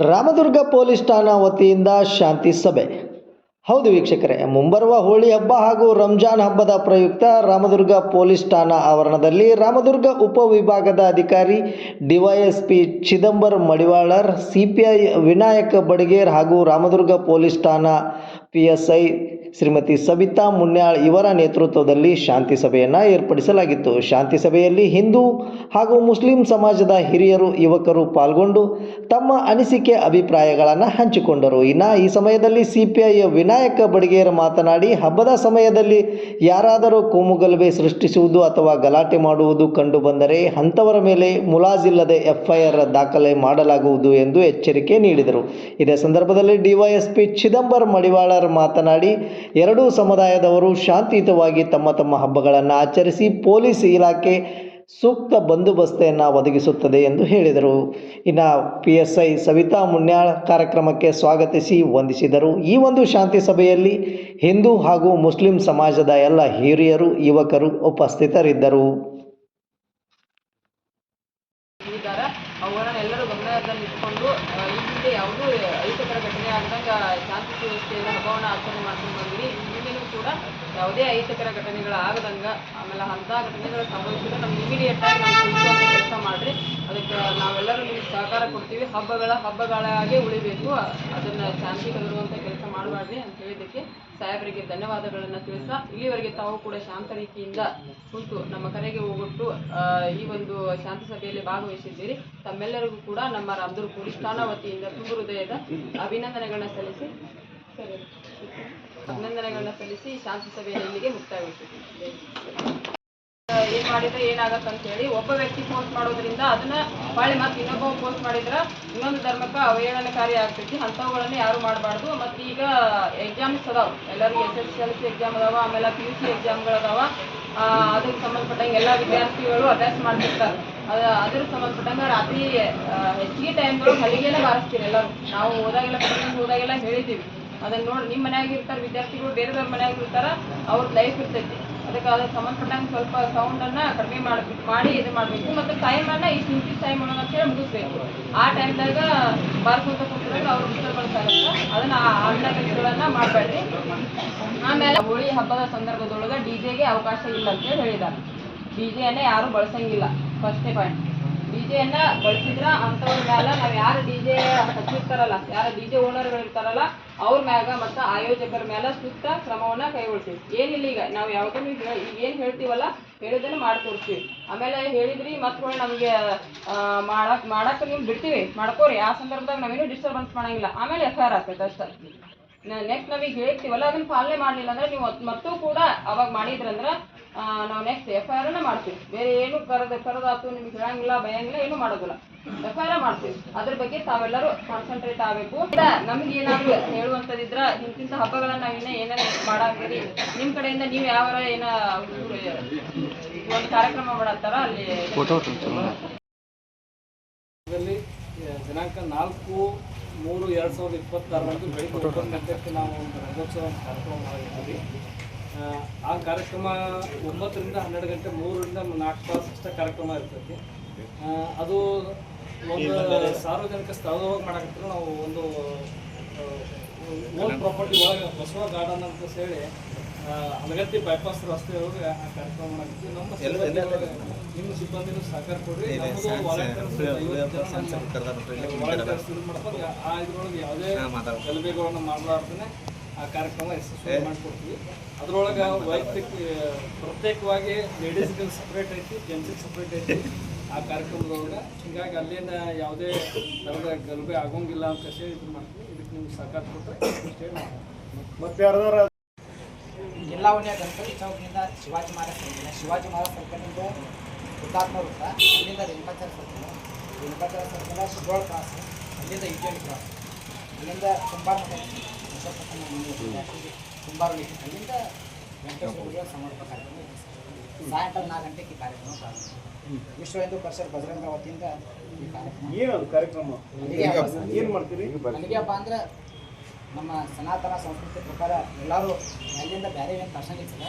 Ramdurg police ಠಾಣಾ ವತಿಯಿಂದ ಶಾಂತಿ ಸಭೆ. ಹೌದು ವೀಕ್ಷಕರೇ, ಮುಂಬರುವ ಹೋಳಿ ಹಬ್ಬ ಹಾಗೂ ರಂಜಾನ್ ಹಬ್ಬದ ಪ್ರಯುಕ್ತ ರಾಮದುರ್ಗ ಪೊಲೀಸ್ ಠಾಣಾ ಆವರಣದಲ್ಲಿ ರಾಮದುರ್ಗ ಉಪವಿಭಾಗದ ಅಧಿಕಾರಿ ಡಿವೈಎಸ್ಪಿ ಚಿದಂಬರ್ ಮಡಿವಾಳರ್, ಸಿಪಿಐ ವಿನಾಯಕ ಬಡಿಗೇರ್ ಹಾಗೂ ರಾಮದುರ್ಗ ಪೊಲೀಸ್ ಠಾಣಾ ಪಿಎಸ್ಐ ಶ್ರೀಮತಿ ಸಬಿತಾ ಮುನ್ಯಾಳ್ ಇವರ ನೇತೃತ್ವದಲ್ಲಿ ಶಾಂತಿ ಸಭೆಯನ್ನು ಏರ್ಪಡಿಸಲಾಗಿತ್ತು. ಶಾಂತಿ ಸಭೆಯಲ್ಲಿ ಹಿಂದೂ ಹಾಗೂ ಮುಸ್ಲಿಂ ಸಮಾಜದ ಹಿರಿಯರು, ಯುವಕರು ಪಾಲ್ಗೊಂಡು ತಮ್ಮ ಅನಿಸಿಕೆ ಅಭಿಪ್ರಾಯಗಳನ್ನು ಹಂಚಿಕೊಂಡರು. ಇನ್ನು ಈ ಸಮಯದಲ್ಲಿ ಸಿಪಿಐ ವಿನಾಯಕ ಬಡಿಗೇರ್ ಮಾತನಾಡಿ, ಹಬ್ಬದ ಸಮಯದಲ್ಲಿ ಯಾರಾದರೂ ಕೋಮುಗಲಭೆ ಸೃಷ್ಟಿಸುವುದು ಅಥವಾ ಗಲಾಟೆ ಮಾಡುವುದು ಕಂಡು ಬಂದರೆ ಅಂಥವರ ಮೇಲೆ ಮುಲಾಜಿಲ್ಲದೆ ಎಫ್ಐಆರ್ ದಾಖಲೆ ಮಾಡಲಾಗುವುದು ಎಂದು ಎಚ್ಚರಿಕೆ ನೀಡಿದರು. ಇದೇ ಸಂದರ್ಭದಲ್ಲಿ ಡಿವೈಎಸ್ಪಿ ಚಿದಂಬರ್ ಮಡಿವಾಳರ್ ಮಾತನಾಡಿ, ಎರಡೂ ಸಮುದಾಯದವರು ಶಾಂತಿಯುತವಾಗಿ ತಮ್ಮ ತಮ್ಮ ಹಬ್ಬಗಳನ್ನು ಆಚರಿಸಿ ಪೊಲೀಸ್ ಇಲಾಖೆ ಸೂಕ್ತ ಬಂದೋಬಸ್ತೆಯನ್ನು ಒದಗಿಸುತ್ತದೆ ಎಂದು ಹೇಳಿದರು. ಇನ್ನು ಪಿಎಸ್ಐ ಸವಿತಾ ಮುನ್ಯಾಳ್ ಕಾರ್ಯಕ್ರಮಕ್ಕೆ ಸ್ವಾಗತಿಸಿ ವಂದಿಸಿದರು. ಈ ಒಂದು ಶಾಂತಿ ಸಭೆಯಲ್ಲಿ ಹಿಂದೂ ಹಾಗೂ ಮುಸ್ಲಿಂ ಸಮಾಜದ ಎಲ್ಲ ಹಿರಿಯರು, ಯುವಕರು ಉಪಸ್ಥಿತರಿದ್ದರು. ಅವರನ್ನೆಲ್ಲರೂ ಗಮನದಲ್ಲಿಟ್ಟುಕೊಂಡು ಈ ಹಿಂದೆ ಯಾವುದೂ ಅಹಿತಕರ ಘಟನೆ ಆಗದಂಗೆ ಶಾಂತಿ ಸುವ್ಯವಸ್ಥೆಯಿಂದ ಹಬ್ಬವನ್ನು ಆಚರಣೆ ಮಾಡ್ಕೊಂಡು ಬಂದಿರಿ. ಮುಂದೆಯೂ ಕೂಡ ಯಾವುದೇ ಅಹಿತಕರ ಘಟನೆಗಳಾಗದಂಗೆ, ಆಮೇಲೆ ಅಂಥ ಘಟನೆಗಳು ಸಂಭವಿಸಿದ್ರೆ ನಮ್ಗೆ ಇಮಿಡಿಯೇಟಾಗಿ ನಾವು ತಿಳಿಸುವಂಥ ಕೆಲಸ ಮಾಡಿರಿ. ಅದಕ್ಕೆ ನಾವೆಲ್ಲರೂ ನಿಮ್ಗೆ ಸಹಕಾರ ಕೊಡ್ತೀವಿ. ಹಬ್ಬಗಳಾಗೇ ಉಳಿಬೇಕು, ಅದನ್ನು ಶಾಂತಿ ಕದರುವಂಥ ಕೆಲಸ ಮಾಡಬಾರ್ದು ಅಂತ ಹೇಳಿದ್ದಕ್ಕೆ ಸಾಹೇಬರಿಗೆ ಧನ್ಯವಾದಗಳನ್ನು ತಿಳಿಸ, ಇಲ್ಲಿವರೆಗೆ ತಾವು ಕೂಡ ಶಾಂತ ರೀತಿಯಿಂದ ಕುಂತು ನಮ್ಮ ಕರೆಗೆ ಹೋಗೊಟ್ಟು ಈ ಒಂದು ಶಾಂತಿ ಸಭೆಯಲ್ಲಿ ಭಾಗವಹಿಸಿದ್ದೀರಿ. ತಮ್ಮೆಲ್ಲರಿಗೂ ಕೂಡ ನಮ್ಮ ರಾಮದುರ್ಗ ಪೊಲೀಸ್ ಠಾಣಾ ವತಿಯಿಂದ ತುಂಬು ಹೃದಯದ ಅಭಿನಂದನೆಗಳನ್ನ ಸಲ್ಲಿಸಿ ಶಾಂತಿ ಸಭೆಯನ್ನು ಇಲ್ಲಿಗೆ ಮುಕ್ತಾಯಗೊಳಿಸಿದ್ದೀವಿ. ಏನು ಮಾಡಿದ್ರೆ ಏನಾಗತ್ತಂತ ಹೇಳಿ ಒಬ್ಬ ವ್ಯಕ್ತಿ ಪೋಸ್ಟ್ ಮಾಡೋದ್ರಿಂದ ಅದನ್ನ ಹೊಳ್ಳಿ ಮತ್ತೆ ಇನ್ನೊಬ್ಬ ಪೋಸ್ಟ್ ಮಾಡಿದ್ರೆ ಇನ್ನೊಂದು ಧರ್ಮಕ್ಕೆ ಅವಹೇಳನಕಾರಿ ಆಗ್ತೈತಿ. ಅಂಥವುಗಳನ್ನ ಯಾರು ಮಾಡಬಾರ್ದು. ಮತ್ತು ಈಗ ಎಕ್ಸಾಮ್ಸ್ ಅದಾವ, ಎಲ್ಲರಿಗೂ SSLC ಎಕ್ಸಾಮ್ ಅದಾವ, ಆಮೇಲೆ PUC ಎಕ್ಸಾಮ್ಗಳದಾವ. ಅದಕ್ಕೆ ಸಂಬಂಧಪಟ್ಟಂಗೆ ಎಲ್ಲ ವಿದ್ಯಾರ್ಥಿಗಳು ಅಭ್ಯಾಸ ಮಾಡ್ತಿರ್ತಾರೆ. ಅದ್ರ ಸಂಬಂಧಪಟ್ಟಂಗೆ ರಾತ್ರಿ ಹೆಚ್ಚಿಗೆ ಟೈಮ್ಗಳು ಹಲಿಗೆಲ್ಲ ಬಾರಿಸ್ತೀರಿ ಎಲ್ಲರೂ. ನಾವು ಹೋದಾಗೆಲ್ಲ ಹೇಳಿದ್ದೀವಿ. ಅದನ್ನು ನೋಡಿ ನಿಮ್ಮ ಮನೆಯಾಗ ಇರ್ತಾರೆ ವಿದ್ಯಾರ್ಥಿಗಳು, ಬೇರೆದವ್ರ ಮನೆಯಾಗ ಇರ್ತಾರೆ, ಅವ್ರದ್ದು ಲೈಫ್ ಇರ್ತೈತಿ. ಅದಕ್ಕೆ ಸಂಬಂಧಪಟ್ಟಂಗೆ ಸ್ವಲ್ಪ ಸೌಂಡನ್ನು ಕಡಿಮೆ ಮಾಡಿ ಇದು ಮಾಡಬೇಕು. ಮತ್ತು ಟೈಮನ್ನು ಇಷ್ಟು ಇಂಚಿಸ್ ಟೈಮ್ ಅನ್ನೋದು ಅಂತ ಹೇಳಿ ಮುಗಿಸ್ಬೇಕು. ಆ ಟೈಮ್ದಾಗ ಬಾರಿಸ್ಕೊಂತ ಕೂತ್ರೆ ಅವ್ರು ಡಿಸ್ಟರ್ಬೆನ್ಸ್ ಆಗುತ್ತೆ. ಅದನ್ನು ಅಂಥ ಕೆಲಸಗಳನ್ನು ಮಾಡಬೇಡ್ರಿ. ಆಮೇಲೆ ಹೋಳಿ ಹಬ್ಬದ ಸಂದರ್ಭದೊಳಗೆ DJಗೆ ಅವಕಾಶ ಇಲ್ಲ ಅಂತೇಳಿ ಹೇಳಿದ್ದಾರೆ. DJಯನ್ನು ಯಾರೂ ಬಳಸಂಗಿಲ್ಲ. ಫಸ್ಟೇ ಪಾಯಿಂಟ್, DJಯನ್ನು ಬಳಸಿದ್ರೆ ಅಂಥವ್ರ ಮ್ಯಾಲ ನಾವು ಯಾರು DJ ಹಚ್ಚಿರ್ತಾರಲ್ಲ, ಯಾರು DJ ಓನರ್ಗಳು ಇರ್ತಾರಲ್ಲ ಅವ್ರ ಮ್ಯಾಗ ಮತ್ತು ಆಯೋಜಕರ ಮೇಲೆ ಸೂಕ್ತ ಕ್ರಮವನ್ನು ಕೈಗೊಳ್ತೀವಿ. ಏನಿಲ್ಲ, ಈಗ ನಾವು ಯಾವುದನ್ನು ಈಗ ಏನು ಹೇಳ್ತೀವಲ್ಲ ಹೇಳಿದ್ದನ್ನು ಮಾಡಿ ತೋರಿಸ್ತೀವಿ. ಆಮೇಲೆ ಹೇಳಿದ್ರಿ ಮತ್ತು ನಮಗೆ ಮಾಡಕ್ಕೆ ನೀವು ಬಿಡ್ತೀವಿ, ಮಾಡ್ಕೋರಿ. ಆ ಸಂದರ್ಭದಾಗ ನಾವೇನು ಡಿಸ್ಟರ್ಬೆನ್ಸ್ ಮಾಡೋಂಗಿಲ್ಲ. ಆಮೇಲೆ FIR ಆಗ್ತೈತೆ ಅಷ್ಟೇ. ನೆಕ್ಸ್ಟ್ ನಾವೀಗ ಹೇಳ್ತೀವಲ್ಲ ಅದನ್ನು ಪಾಲನೆ ಮಾಡಲಿಲ್ಲ ಅಂದರೆ ನೀವು ಮತ್ತೂ ಕೂಡ ಅವಾಗ ಮಾಡಿದ್ರಂದ್ರೆ ನಾವು ನೆಕ್ಸ್ಟ್ FIR ಮಾಡ್ತೀವಿ. ಬೇರೆ ಏನು ಕರೆದಾತು ನಿಮ್ಗೆ ಹೇಳಂಗಿಲ್ಲ, ಭಯಂಗಿಲ್ಲ, ಏನೂ ಮಾಡೋದಿಲ್ಲ. FIR ಮಾಡ್ತೀವಿ. ಅದ್ರ ಬಗ್ಗೆ ತಾವೆಲ್ಲರೂ ಕಾನ್ಸಂಟ್ರೇಟ್ ಆಗಬೇಕು. ನಮ್ಗೆ ಏನಾದರೂ ಹೇಳುವಂಥದ್ದಿದ್ರೆ ಇಂತಿಂಥ ಹಬ್ಬಗಳನ್ನು ನಾವಿನ್ನ ಏನೇನು ಮಾಡಾಕ್ತೀರಿ, ನಿಮ್ಮ ಕಡೆಯಿಂದ ನೀವು ಯಾವ ಒಂದು ಕಾರ್ಯಕ್ರಮ ಮಾಡತ್ತಾರ ಅಲ್ಲಿ ದಿನಾಂಕ 4/3/2026 ಬೆಳಿಗ್ಗೆ 9 ಗಂಟೆಗೆ ನಾವು ಒಂದು ರಂಗೋತ್ಸವ ಕಾರ್ಯಕ್ರಮ ಮಾಡಿದ್ದೀವಿ. ಆ ಕಾರ್ಯಕ್ರಮ 9ರಿಂದ 12 ಗಂಟೆ, 3ರಿಂದ 4 ತಾಸು ಅಷ್ಟೇ ಕಾರ್ಯಕ್ರಮ ಇರ್ತೈತಿ. ಅದು ಒಂದು ಸಾರ್ವಜನಿಕ ಸ್ಥಳದೊಳಗೆ ಮಾಡಕತ್ತಿದ್ರೆ ನಾವು ಒಂದು ಓನ್ ಪ್ರಾಪರ್ಟಿ ಒಳಗೆ ಬಸವ ಗಾರ್ಡನ್ ಅಂತ ಹೇಳಿ ಹಲಗತ್ತಿ ಬೈಪಾಸ್ ರಸ್ತೆ ಒಳಗೆ ಆ ಕಾರ್ಯಕ್ರಮ ಮಾಡಕತ್ತೀವಿ. ನಿಮ್ಮ ಸಿಬ್ಬಂದಿನೂ ಸಹಕಾರ ಕೊಡ್ರಿ. ನಮ್ಮದು ವಾಲಂಟಿಯರ್ಸ್ ಮಾಡ್ಕೊಂಡು ಆ ಇದ್ರೊಳಗೆ ಯಾವುದೇ ಗಲಭೆಗಳನ್ನು ಮಾಡಲಾರ್ದೇ ಆ ಕಾರ್ಯಕ್ರಮ ಯಶಸ್ವಿ ಮಾಡಿಕೊಡ್ತೀವಿ. ಅದರೊಳಗೆ ಪ್ರತ್ಯೇಕವಾಗಿ ಲೇಡೀಸ್ಗೆ ಸಪ್ರೇಟ್ ಐತಿ, ಜೆಂಟ್ಸಿಗೆ ಸಪ್ರೇಟ್ ಐತಿ ಆ ಕಾರ್ಯಕ್ರಮದೊಳಗೆ. ಹೀಗಾಗಿ ಅಲ್ಲಿಂದ ಯಾವುದೇ ಥರದ ಗಲಭೆ ಆಗೋಂಗಿಲ್ಲ ಅಂತ ಹೇಳಿ ಇದು ಮಾಡ್ತೀವಿ. ಇದಕ್ಕೆ ನಿಮ್ಗೆ ಸಹಕಾರ ಕೊಟ್ಟರೆ ಅಷ್ಟೇ. ಮತ್ತು ಯಾರ್ದಾರ ಜಿಲ್ಲಾ ವನ್ಯ ಗಣಪತಿ ಚೌಕಿನಿಂದ ಶಿವಾಜಿ ಮಹಾರಾಜ್ ಸರ್ಕಲಿಂದ ಹುತಾತ್ಮ ವೃತ್ತ, ಅಲ್ಲಿಂದ ರೇಣುಕಾಚಾರ್ಯ ಸರ್ಕಲ್, ಶಿಗೋಳ ಕ್ರಾಸ್, ಅಲ್ಲಿಂದ UTL ಕ್ರಾಸ್, ಅಲ್ಲಿಂದ ಕುಂಬಾರಮಠ, ಅಲ್ಲಿಂದ ವೆಂಕಟೇಶ್ವರ ಸಮರ್ಪಕ ಕಾರ್ಯಕ್ರಮ ಸಾಯಂಕಾಲ 4 ಗಂಟೆಗೆ ಈ ಕಾರ್ಯಕ್ರಮ ಪ್ರಾರಂಭ. ವಿಶ್ವ ಹಿಂದೂ ಪರಿಷತ್ ಬಜರಂಗ ವತಿಯಿಂದ ಈ ಕಾರ್ಯಕ್ರಮ ಏನು ಮಾಡ್ತೀರಿ? ಅಲ್ಲಿಗೆ ಹಬ್ಬ ಅಂದ್ರೆ ನಮ್ಮ ಸನಾತನ ಸಂಸ್ಕೃತಿ ಪ್ರಕಾರ ಎಲ್ಲರೂ ಅಲ್ಲಿಂದ ಬೇರೆ ಏನು ತರ್ಸಂಗಿಲ್ಲ.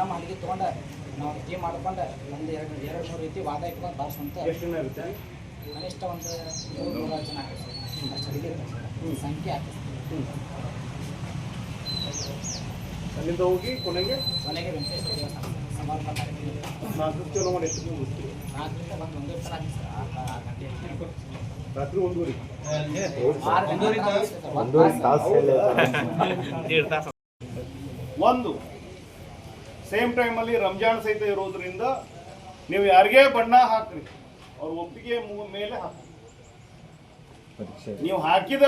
ನಮ್ಮ ಅಲ್ಲಿಗೆ ತೊಗೊಂಡು ನಾವು ಟೀಮ್ ಮಾಡ್ಕೊಂಡು ಒಂದು 2-3 ರೀತಿ ವಾದ ಇಟ್ಕೊಂಡು ಬಾರಿಸುವಂಥ ಕನಿಷ್ಠ ಒಂದು 300 ಜನ ಆಗ್ತದೆ. ಅಷ್ಟು ಹಿಡಿದಿರ್ತಾರೆ ಸರ್ ಸಂಖ್ಯೆ ಹಾಕಿಸ್ತೀವಿ ಅಲ್ಲಿಂದ ಹೋಗಿ ಕೊನೆಗೆ ಕೊನೆಗೆ ವೆಂಕಟೇಶ್ವರ ದೇವಸ್ಥಾನ ಸಮಾರಂಭ ಕಾರ್ಯಕ್ರಮ 4 ಕಿಲೋಮೀಟರ್ ಎಷ್ಟು ಮುಗಿಸ್ತೀವಿ 4ರಿಂದ ಬಂದು ಒಂದೇ ಸಲ ಹಾಕಿ ಸರ್ 6 ಗಂಟೆ ರಾತ್ರಿ 1:30 ಒಂದು ಸೇಮ್ ಟೈಮಲ್ಲಿ ರಂಜಾನ್ ಸಹಿತ ಇರೋದ್ರಿಂದ ನೀವು ಯಾರಿಗೇ ಬಣ್ಣ ಹಾಕ್ರಿ ಅವ್ರ ಒಪ್ಪಿಗೆ ಮೇಲೆ ಹಾಕಿ ನೀವು ಹಾಕಿದ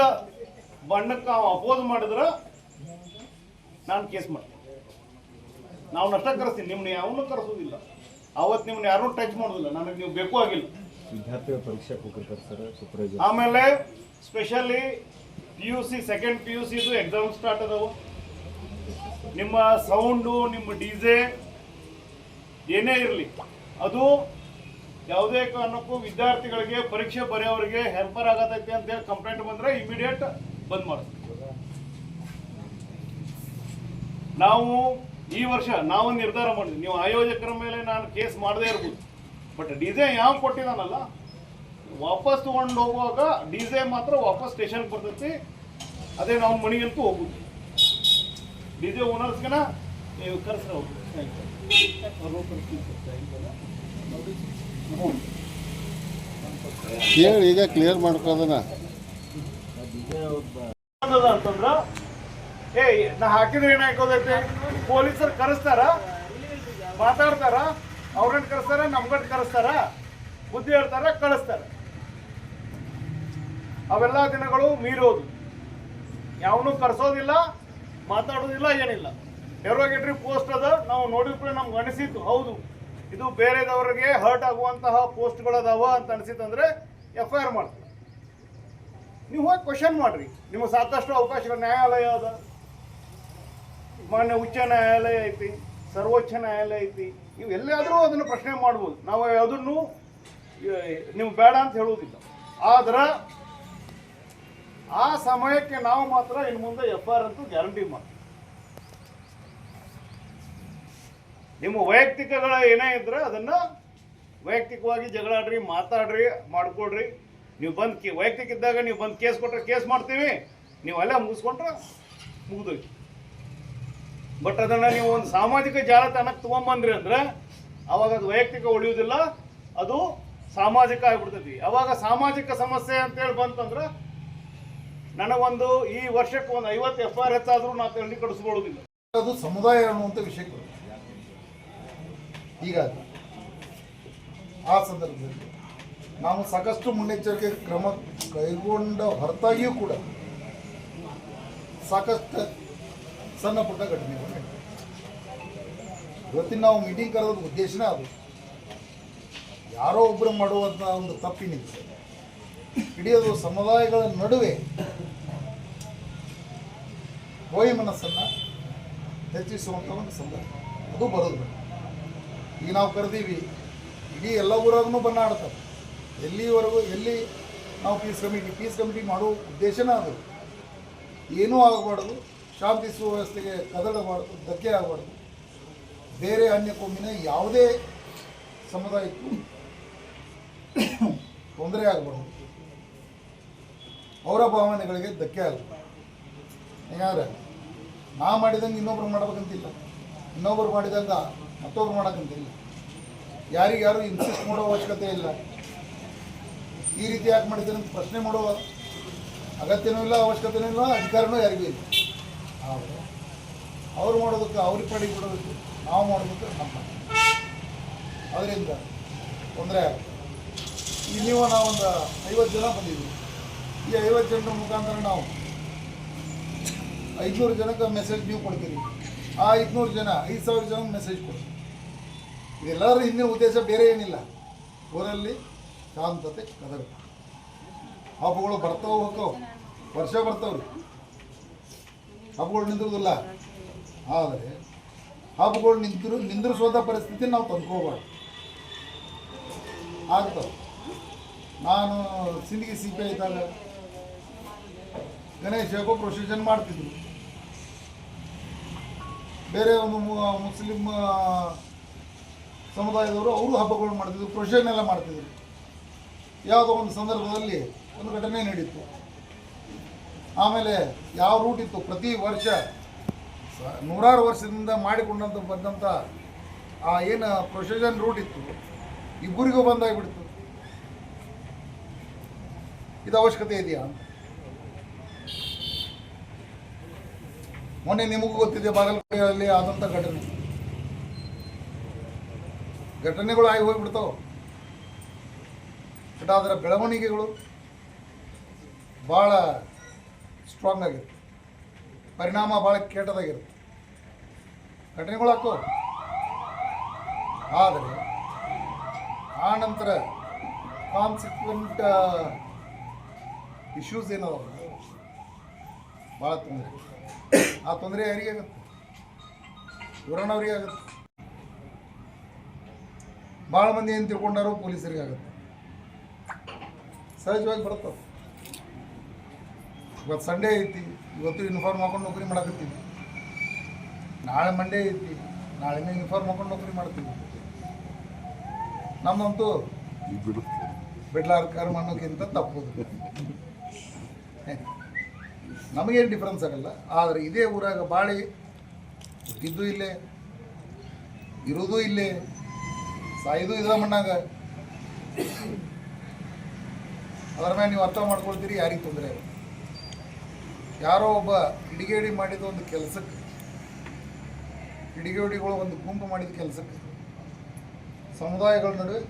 ಬಣ್ಣಕ್ಕೆ ನಾವು ಅಪೋಸ್ ಮಾಡಿದ್ರೆ ನಾನು ಕೇಸ್ ಮಾಡ್ತೀನಿ. ನಾವು ನಷ್ಟ ಕರೆಸ್ತೀನಿ, ನಿಮ್ಮನ್ನ ಯಾವನ್ನೂ ಕರೆಸೋದಿಲ್ಲ. ಅವತ್ತು ನಿಮ್ಮನ್ನ ಯಾರೂ ಟಚ್ ಮಾಡೋದಿಲ್ಲ, ನನಗೆ ನೀವು ಬೇಕು ಆಗಿಲ್ಲ. ವಿದ್ಯಾರ್ಥಿಗಳ ಪರೀಕ್ಷೆ ಹೋಗಿರ್ತಾರೆ ಸರ್ ಸೂಪರ್ವೈಸರ್. ಆಮೇಲೆ ಸ್ಪೆಷಲಿ PUC ಸೆಕೆಂಡ್ PUCದು ಎಕ್ಸಾಮ್ ಸ್ಟಾರ್ಟ್ ಅದಾವು. ನಿಮ್ಮ ಸೌಂಡು, ನಿಮ್ಮ DJ ಏನೇ ಇರಲಿ, ಅದು ಯಾವುದೇ ಕಾರಣಕ್ಕೂ ವಿದ್ಯಾರ್ಥಿಗಳಿಗೆ ಪರೀಕ್ಷೆ ಬರೆಯೋರಿಗೆ ಹೆಲ್ಪರ್ ಆಗತೈತಿ ಅಂತ ಹೇಳಿ ಕಂಪ್ಲೇಂಟ್ ಬಂದರೆ ಇಮಿಡಿಯೇಟ್ ಬಂದ್ ಮಾಡಿಸ್ತೀವಿ. ನಾವು ಈ ವರ್ಷ ನಾವು ನಿರ್ಧಾರ ಮಾಡಿದ್ವಿ, ನೀವು ಆಯೋಜಕರ ಮೇಲೆ ನಾನು ಕೇಸ್ ಮಾಡದೇ ಇರ್ಬೋದು, ಬಟ್ DJ ಯಾವ ಕೊಟ್ಟಿದ್ದಾನಲ್ಲ ವಾಪಸ್ ತೊಗೊಂಡು ಹೋಗುವಾಗ DJ ಮಾತ್ರ ವಾಪಸ್ ಸ್ಟೇಷನ್ಗೆ ಬರ್ತೈತಿ. ಅದೇ ನಾವು ಮನೆಗಂತೂ ಹೋಗುದು. DJ ಓನರ್ಸ್ಗೆನ ನೀವು ಕರೆಸ್ರೆ ಹೋಗ್ಬೋದು. ಹೇಳಿ ಈಗ ಕ್ಲಿಯರ್ ಮಾಡ್ಕೋದನ ಅಂತಂದ್ರ ನಾ ಹಾಕಿದ್ರೆ ಏನಾಗೋದೈತಿ, ಪೊಲೀಸರು ಕರೆಸ್ತಾರ, ಮಾತಾಡ್ತಾರ, ಅವ್ರನ್ನ ಕರೆಸ್ತಾರ, ನಮ್ಗಟ್ಟು ಕರೆಸ್ತಾರ, ಬುದ್ಧಿ ಹೇಳ್ತಾರ, ಕಳಿಸ್ತಾರ. ಅವೆಲ್ಲ ದಿನಗಳು ಮೀರೋದು. ಯಾವನು ಕರೆಸೋದಿಲ್ಲ, ಮಾತಾಡೋದಿಲ್ಲ, ಏನಿಲ್ಲ. ಡೆರೋಗೇಟರಿ ಪೋಸ್ಟ್ ಅದ, ನಾವು ನೋಡಿದ್ರೆ ನಮ್ಗೆ ಅನಿಸಿತ್ತು ಹೌದು ಇದು ಬೇರೆದವರಿಗೆ ಹರ್ಟ್ ಆಗುವಂತಹ ಪೋಸ್ಟ್ಗಳದಾವ ಅಂತ ಅನಿಸಿತ್ತಂದ್ರೆ FIR ಮಾಡ್ತಾರೆ. ನೀವು ಹೋಗಿ ಕ್ವಶನ್ ಮಾಡ್ರಿ, ನಿಮಗೆ ಸಾಕಷ್ಟು ಅವಕಾಶಗಳು. ನ್ಯಾಯಾಲಯ ಅದ, ಮಾನ್ಯ ಉಚ್ಚ ನ್ಯಾಯಾಲಯ ಐತಿ, ಸರ್ವೋಚ್ಚ ನ್ಯಾಯಾಲಯ ಐತಿ. ನೀವು ಎಲ್ಲಾದರೂ ಅದನ್ನು ಪ್ರಶ್ನೆ ಮಾಡ್ಬೋದು. ನಾವು ಯಾವುದನ್ನು ನೀವು ಬೇಡ ಅಂತ ಹೇಳುವುದಿಲ್ಲ. ಆದ್ರೆ ಆ ಸಮಯಕ್ಕೆ ನಾವು ಮಾತ್ರ ಇನ್ನು ಮುಂದೆ FIR ಅಂತೂ ಗ್ಯಾರಂಟಿ ಮಾಡ್ತೀವಿ. ನಿಮ್ಮ ವೈಯಕ್ತಿಕಗಳ ಏನೇ ಇದ್ರೆ ಅದನ್ನ ವೈಯಕ್ತಿಕವಾಗಿ ಜಗಳಾಡ್ರಿ, ಮಾತಾಡ್ರಿ, ಮಾಡ್ಕೊಡ್ರಿ. ನೀವು ಬಂದು ವೈಯಕ್ತಿಕ ಇದ್ದಾಗ ನೀವು ಬಂದು ಕೇಸ್ ಕೊಟ್ಟರೆ ಕೇಸ್ ಮಾಡ್ತೀವಿ, ನೀವು ಅಲ್ಲೇ ಮುಗಿಸ್ಕೊಂಡ್ರೆ ಮುಗಿದೋಗಿ. ಬಟ್ ಅದನ್ನು ನೀವು ಒಂದು ಸಾಮಾಜಿಕ ಜಾಲತಾಣಕ್ಕೆ ತೊಗೊಂಬಂದ್ರಿ ಅಂದ್ರೆ ಅವಾಗ ಅದು ವೈಯಕ್ತಿಕ ಉಳಿಯೋದಿಲ್ಲ, ಅದು ಸಾಮಾಜಿಕ ಆಗ್ಬಿಡ್ತೈತಿ. ಅವಾಗ ಸಾಮಾಜಿಕ ಸಮಸ್ಯೆ ಅಂತೇಳಿ ಬಂತಂದ್ರೆ ನನಗೊಂದು ಈ ವರ್ಷಕ್ಕೆ ಒಂದು 50 FIR ಹೆಚ್ಚಾದರೂ ನಾವು ತಲೆ ಕಡಿಸ್ಕೊಳ್ಳೋದಿಲ್ಲ. ಅದು ಸಮುದಾಯ ಅನ್ನುವಂಥ ವಿಷಯಕ್ಕೆ ಹೀಗಾಗಿ ಆ ಸಂದರ್ಭದಲ್ಲಿ ನಾವು ಸಾಕಷ್ಟು ಮುನ್ನೆಚ್ಚರಿಕೆ ಕ್ರಮ ಕೈಗೊಂಡ ಹೊರತಾಗಿಯೂ ಕೂಡ ಸಾಕಷ್ಟು ಸಣ್ಣ ಪುಟ್ಟ ಘಟನೆಗಳು ನಡೀತವೆ. ಇವತ್ತಿನ ನಾವು ಮೀಟಿಂಗ್ ಕರೆದ ಉದ್ದೇಶನೇ ಅದು. ಯಾರೋ ಒಬ್ಬರು ಮಾಡುವಂಥ ಒಂದು ತಪ್ಪಿನಿಂದ ಇಡೀ ಅದು ಸಮುದಾಯಗಳ ನಡುವೆ ಹೋಯಿ ಮನಸ್ಸನ್ನು ಹೆಚ್ಚಿಸುವಂಥ ಒಂದು ಸಂದರ್ಭ ಅದು ಬರೋದು. ಈಗ ನಾವು ಕರೆದೀವಿ, ಇಡೀ ಎಲ್ಲ ಊರಾಗೂ ಬಣ್ಣ ಆಡ್ತಾರೆ. ಎಲ್ಲಿವರೆಗೂ ಎಲ್ಲಿ ನಾವು ಪೀಸ್ ಕಮಿಟಿ ಮಾಡೋ ಉದ್ದೇಶನೇ ಅದು. ಏನೂ ಆಗಬಾರ್ದು, ಶಾಂತಿ ಸುವ್ಯವಸ್ಥೆಗೆ ಕದಡಬಾರ್ದು, ಧಕ್ಕೆ ಆಗಬಾರ್ದು, ಬೇರೆ ಅನ್ಯ ಕೊಮ್ಮಿನ ಯಾವುದೇ ಸಮುದಾಯಕ್ಕೂ ತೊಂದರೆ ಆಗಬಾರ್ದು, ಅವರ ಭಾವನೆಗಳಿಗೆ ಧಕ್ಕೆ ಆಗಬಾರ್ದು. ಯಾಕಂದ್ರೆ ನಾ ಮಾಡಿದಂಗೆ ಇನ್ನೊಬ್ರು ಮಾಡ್ಬೇಕಂತಿಲ್ಲ, ಇನ್ನೊಬ್ರು ಮಾಡಿದಂಗೆ ಮತ್ತೊಬ್ರು ಮಾಡೋಕ್ಕಂತಿಲ್ಲ. ಯಾರಿಗ್ಯಾರು ಇನ್ಸಿಸ್ಟ್ ಮಾಡೋ ಅವಶ್ಯಕತೆ ಇಲ್ಲ. ಈ ರೀತಿ ಯಾಕೆ ಮಾಡಿದ್ದೇನೆ ಅಂತ ಪ್ರಶ್ನೆ ಮಾಡುವ ಅಗತ್ಯನೂ ಇಲ್ಲ, ಅವಶ್ಯಕತೆನೂ ಇಲ್ಲ, ಅಧಿಕಾರನೂ ಯಾರಿಗೂ ಇಲ್ಲ. ಆದರೆ ಅವ್ರು ಮಾಡೋದಕ್ಕೆ ಅವ್ರಿಗೆ ಪಡಿಗೆ ಬಿಡೋದಕ್ಕೆ, ನಾವು ಮಾಡೋದಕ್ಕೆ ನಮ್ಮ. ಅದರಿಂದ ತೊಂದರೆ ಇಲ್ಲಿ ನಾವೊಂದು 50 ಜನ ಬಂದಿದ್ವಿ. ಈ 50 ಜನರ ಮುಖಾಂತರ ನಾವು 500 ಜನಕ್ಕೆ ಮೆಸೇಜ್ ನೀವು ಕೊಡ್ತೀರಿ. ಆ 500 ಜನ 5000 ಜನಕ್ಕೆ ಮೆಸೇಜ್ ಕೊಡ್ತೀವಿ. ಇದೆಲ್ಲರ ಹಿಂದಿನ ಉದ್ದೇಶ ಬೇರೆ ಏನಿಲ್ಲ. ಊರಲ್ಲಿ ಶಾಂತತೆ ಕದಡ. ಹಬ್ಬಗಳು ಬರ್ತಾವೆ ಹೋಗ್ತಾವೆ, ವರ್ಷ ಬರ್ತಾವ್ರಿ, ಹಬ್ಬಗಳು ನಿಂದಿರೋದಿಲ್ಲ. ಆದರೆ ಹಬ್ಬಗಳು ನಿಂದಿರಿಸುವಂಥ ಪರಿಸ್ಥಿತಿ ನಾವು ತಂದ್ಕೋಬಾರ್ದು. ಆಗ್ತಾವೆ. ನಾನು ಸಿಂದಗಿ CPI ಇದ್ದಾಗ ಗಣೇಶ ಹಬ್ಬ ಪ್ರೊಸೆಷನ್ ಮಾಡ್ತಿದ್ರು. ಬೇರೆ ಒಂದು ಮುಸ್ಲಿಂ ಸಮುದಾಯದವರು ಅವರು ಹಬ್ಬಗಳು ಮಾಡ್ತಿದ್ರು, ಪ್ರೊಸೆಷನ್ ಎಲ್ಲ ಮಾಡ್ತಿದ್ರು. ಯಾವುದೋ ಒಂದು ಸಂದರ್ಭದಲ್ಲಿ ಒಂದು ಘಟನೆ ನಡೀತು. ಆಮೇಲೆ ಯಾವ ರೂಟ್ ಇತ್ತು ಪ್ರತಿ ವರ್ಷ ನೂರಾರು ವರ್ಷದಿಂದ ಮಾಡಿಕೊಂಡಂತ ಬಂದಂಥ ಆ ಏನು ಪ್ರೊಸೀಜನ್ ರೂಟ್ ಇತ್ತು ಇಬ್ಬರಿಗೂ ಬಂದಾಗಿಬಿಡ್ತು. ಇದು ಅವಶ್ಯಕತೆ ಇದೆಯಾ ಅಂತ. ಮೊನ್ನೆ ನಿಮಗೂ ಗೊತ್ತಿದೆ ಬಾಗಲಕೋಟೆಯಲ್ಲಿ ಆದಂಥ ಘಟನೆಗಳು ಆಗಿ ಹೋಗ್ಬಿಡ್ತಾವೆ. ಬಟ್ ಅದರ ಬೆಳವಣಿಗೆಗಳು ಭಾಳ ಸ್ಟ್ರಾಂಗ್ ಆಗಿರುತ್ತೆ, ಪರಿಣಾಮ ಭಾಳ ಕೆಟ್ಟದಾಗಿರುತ್ತೆ, ಘಟನೆಗಳು ಹಾಕೋ. ಆದರೆ ಆ ನಂತರ ಕಾನ್ಸಿಕ್ವೆಂಟ್ ಇಶ್ಯೂಸ್ ಏನದ ಭಾಳ ತೊಂದರೆ. ಆ ತೊಂದರೆ ಯಾರಿಗೆ ಆಗುತ್ತೆ? ಊರಣ್ಣವ್ರಿಗೆ ಆಗುತ್ತೆ. ಭಾಳ ಮಂದಿ ಏನು ತಿಳ್ಕೊಂಡಾರೋ ಪೊಲೀಸರಿಗೆ ಆಗುತ್ತೆ. ಸಹಜವಾಗಿ ಬರ್ತವೆ. ಇವತ್ತು ಸಂಡೇ ಐತಿ, ಇವತ್ತು ಯೂನಿಫಾರ್ಮ್ ಹಾಕೊಂಡು ನೌಕರಿ ಮಾಡಕತ್ತೀವಿ. ನಾಳೆ ಮಂಡೇ ಐತಿ, ನಾಳೆನೇ ಯೂನಿಫಾರ್ಮ್ ಹಾಕೊಂಡು ನೌಕರಿ ಮಾಡ್ತೀವಿ. ನಮ್ಮಂತೂ ಬಿಡ್ಲಾರ ಕರ್ಮ ಅನ್ನೋಕ್ಕಿಂತ ತಪ್ಪೋದು. ನಮಗೇನು ಡಿಫ್ರೆನ್ಸ್ ಆಗಲ್ಲ. ಆದರೆ ಇದೇ ಊರಾಗ ಬಾಳಿ ಹುಟ್ಟಿದ್ದು ಇಲ್ಲೇ, ಇರೋದು ಇಲ್ಲೇ, ಸಾಯೋದು ಇದ ಮಣ್ಣಾಗ. ಅದರ ಮೇಲೆ ನೀವು ಅರ್ಥ ಮಾಡ್ಕೊಳ್ತೀರಿ ಯಾರಿಗೆ ತೊಂದರೆ ಇಲ್ಲ. ಯಾರೋ ಒಬ್ಬ ಕಿಡಿಗೇಡಿ ಮಾಡಿದ ಒಂದು ಕೆಲಸಕ್ಕೆ, ಕಿಡಿಗೇಡಿಗಳು ಒಂದು ಗುಂಪು ಮಾಡಿದ ಕೆಲಸಕ್ಕೆ ಸಮುದಾಯಗಳ ನಡುವೆ